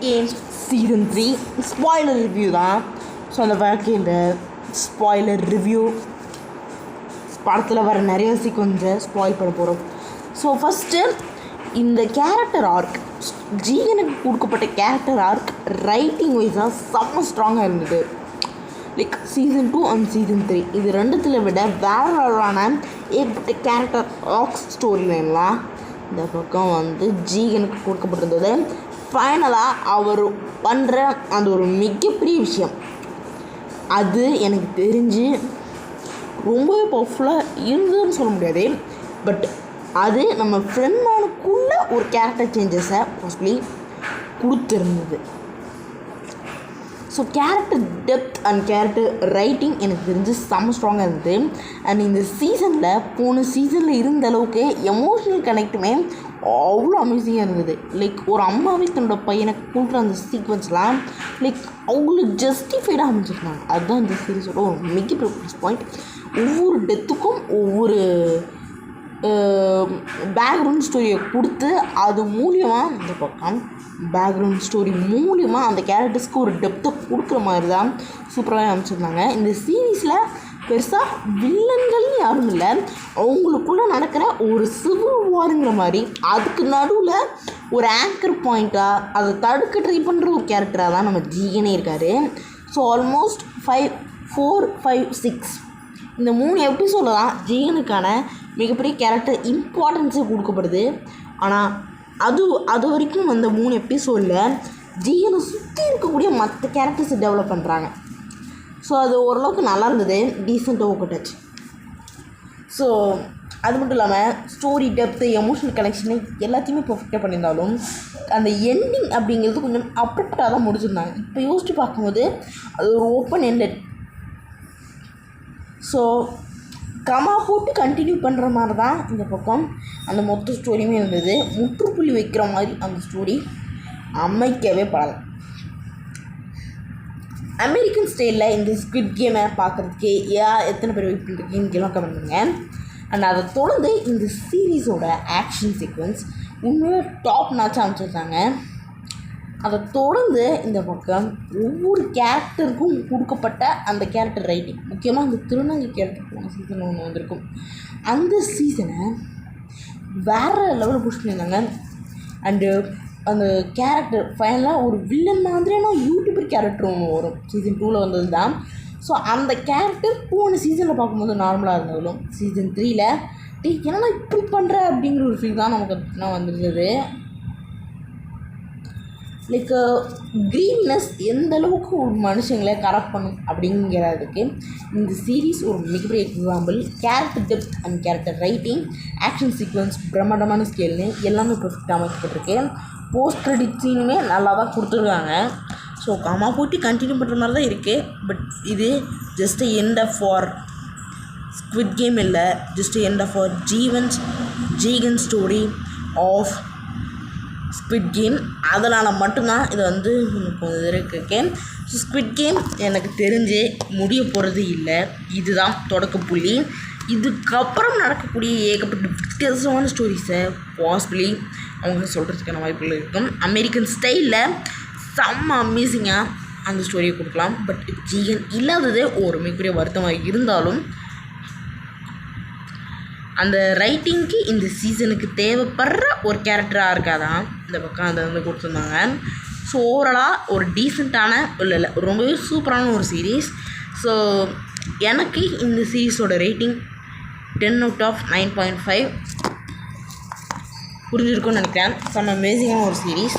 against season 3 spoiler review தான். So அந்த இந்த ஸ்பாய்லர் ரிவ்யூ படத்தில் வர நிறைய சீக்வன்ஸை ஸ்பாயில் பண்ண போகிறோம். ஸோ ஃபஸ்ட்டு இந்த கேரக்டர் ஆர்க், ஜீகனுக்கு கொடுக்கப்பட்ட கேரக்டர் ஆர்க் ரைட்டிங் வைஸாக செம்ம ஸ்ட்ராங்காக இருந்தது. லைக் சீசன் 2 அண்ட் சீசன் 3 இது ரெண்டுத்தில் விட வேறு அளவான ஏற்பட்ட கேரக்டர் ஆர்க்ஸ் ஸ்டோரி லைன்லாம் இந்த பக்கம் ஜீகனுக்கு கொடுக்கப்பட்டிருந்தது. ஃபைனலாக அவர் பண்ணுற அந்த ஒரு மிகப்பெரிய விஷயம் அது எனக்கு தெரிஞ்சு ரொம்பவே பவர்ஃபுல்லாக இருந்ததுன்னு சொல்ல முடியாது. பட் அது நம்ம ஃப்ரெண்டானுக்குள்ளே ஒரு கேரக்டர் சேஞ்சஸை மோஸ்ட்லி கொடுத்துருந்தது. So character depth and character writing எனக்கு தெரிஞ்சு செம்ம ஸ்ட்ராங்காக இருந்தது. அண்ட் இந்த சீசனில் போன சீசனில் இருந்த அளவுக்கு எமோஷ்னல் கனெக்ட்டுமே அவ்வளோ அமேசிங்காக இருந்தது. லைக் ஒரு அம்மாவே தன்னோட பையனை கூட்டுற அந்த சீக்வன்ஸ்லாம் லைக் அவ்வளோ ஜஸ்டிஃபைடாக அமைச்சிருக்காங்க. அதுதான் இந்த சீரீஸோட ஒரு மிகப்பெரிய ப்ளஸ் பாயிண்ட். ஒவ்வொரு டெத்துக்கும் ஒவ்வொரு பேக்ரவுண்ட் ஸ்டோரியை கொடுத்து அது மூலியமாக இந்த பக்கம் பேக்ரவுண்ட் ஸ்டோரி மூலியமாக அந்த கேரக்டர்ஸ்க்கு ஒரு டெப்த்தை கொடுக்குற மாதிரி தான் சூப்பராகவே அமைச்சிருந்தாங்க. இந்த சீரீஸில் பெருசாக வில்லன்கள்னு யாரும் இல்லை, அவங்களுக்குள்ளே நடக்கிற ஒரு சிவில் வாருங்கிற மாதிரி அதுக்கு நடுவில் ஒரு ஆங்கர் பாயிண்ட்டாக அதை தடுக்க ட்ரை பண்ணுற ஒரு கேரக்டராக தான் நம்ம ஜீகனே இருக்கார். ஸோ ஆல்மோஸ்ட் 4, 5, 6 இந்த 3 எபிசோடில் தான் ஜீகனுக்கான மிகப்பெரிய கேரக்டர் இம்பார்ட்டன்ஸே கொடுக்கப்படுது. ஆனால் அது வரைக்கும் அந்த 3 எபிசோடில் ஜீகனை சுற்றி இருக்கக்கூடிய மற்ற கேரக்டர்ஸை டெவலப் பண்ணுறாங்க. ஸோ அது ஓரளவுக்கு நல்லா இருந்தது, டீசெண்டாக ஓகே டச். ஸோ அது மட்டும் இல்லாமல் ஸ்டோரி டெப்த்து, எமோஷனல் கனெக்ஷனு எல்லாத்தையுமே பர்ஃபெக்டாக பண்ணியிருந்தாலும் அந்த எண்டிங் அப்படிங்கிறது கொஞ்சம் அப்ரப்டாக தான் முடிச்சிருந்தாங்க. இப்போ யோசிச்சு பார்க்கும்போது அது ஒரு ஓப்பன் எண்டட். ஸோ கமா போட்டு கண்டினியூ பண்ணுற மாதிரி தான் இந்த பக்கம் அந்த மொத்த ஸ்டோரியுமே இருந்தது. முற்றுப்புள்ளி வைக்கிற மாதிரி அந்த ஸ்டோரி அமைக்கவே படலை. அமெரிக்கன் ஸ்டைலில் இந்த ஸ்குவிட் கேமை பார்க்குறதுக்கே எத்தனை பேர் வெயிட் பண்ணுறீங்கன்னு கமெண்ட் பண்ணுங்க. அண்ட் அதை தொடர்ந்து இந்த சீரீஸோட ஆக்ஷன் சீக்வன்ஸ் உண்மையாக டாப் நாச்சாக அமைச்சிருக்காங்க. அதை தொடர்ந்து இந்த பக்கம் ஒவ்வொரு கேரக்டருக்கும் கொடுக்கப்பட்ட அந்த கேரக்டர் ரைட்டிங், முக்கியமாக அந்த திருநங்கை கேரக்டர் போன சீசன் ஒன்று வந்திருக்கும், அந்த சீசனை வேறு லெவலில் புஷ் பண்ணியிருந்தாங்க. அண்டு அந்த கேரக்டர் ஃபைனலாக ஒரு வில்லன் மாதிரியான யூடியூபர் கேரக்டர் ஒன்று வரும், சீசன் 2 வந்தது தான். ஸோ அந்த கேரக்டர் போன சீசனில் பார்க்கும்போது நார்மலாக இருந்தாலும் சீசன் 3 என்னன்னா இப்படி பண்ணுற அப்படிங்கிற ஒரு ஃபீல் தான் நமக்கு வந்துருந்தது. லைக் க்ரீன்னஸ் எந்த அளவுக்கு ஒரு மனுஷங்களை கரெக்ட் பண்ணும் அப்படிங்கிறதுக்கு இந்த சீரீஸ் ஒரு மிகப்பெரிய example. Character depth and character writing, action sequence, பிரம்மாண்டமான ஸ்கேல்னு எல்லாமே பர்ஃபெக்டாக அமைக்கப்பட்டிருக்கு. போஸ்ட் கிரெடிட் சீனுமே நல்லா தான் கொடுத்துருக்காங்க. ஸோ கமா போட்டு கண்டினியூ பண்ணுற மாதிரி தான் இருக்குது. பட் இது just end of for squid game இல்லை, just end of for Gihun story of squid game. அதனால் மட்டும்தான் இது கொஞ்சம் இருக்கேன். ஸோ ஸ்குவிட் கேம் எனக்கு தெரிஞ்சு முடிய போகிறது இல்லை, இதுதான் தொடக்க புள்ளி. இதுக்கப்புறம் நடக்கக்கூடிய ஏகப்பட்ட வித்தியாசமான ஸ்டோரிஸை பாசிபிளி அவங்க சொல்கிறதுக்கான வாய்ப்புகள் இருக்கும். அமெரிக்கன் ஸ்டைலில் செம்ம அமேசிங்காக அந்த ஸ்டோரியை கொடுக்கலாம். பட் ஜீகன் இல்லாததே ஒரு மிகப்பெரிய வருத்தமாக இருந்தாலும் அந்த ரைட்டிங்க்கு இந்த சீசனுக்கு தேவைப்படுற ஒரு கேரக்டராக இருக்காதான் இந்த பக்கம் அதை கொடுத்துருந்தாங்க. ஸோ ஓவராலாக ஒரு டீசெண்டான இல்லை ரொம்பவே சூப்பரான ஒரு சீரீஸ். ஸோ எனக்கு இந்த சீரீஸோட ரேட்டிங் 10/9.5 புரிஞ்சிருக்கும்னு நினைக்கிறேன். செம்ம அமேசிங்கான ஒரு சீரீஸ்.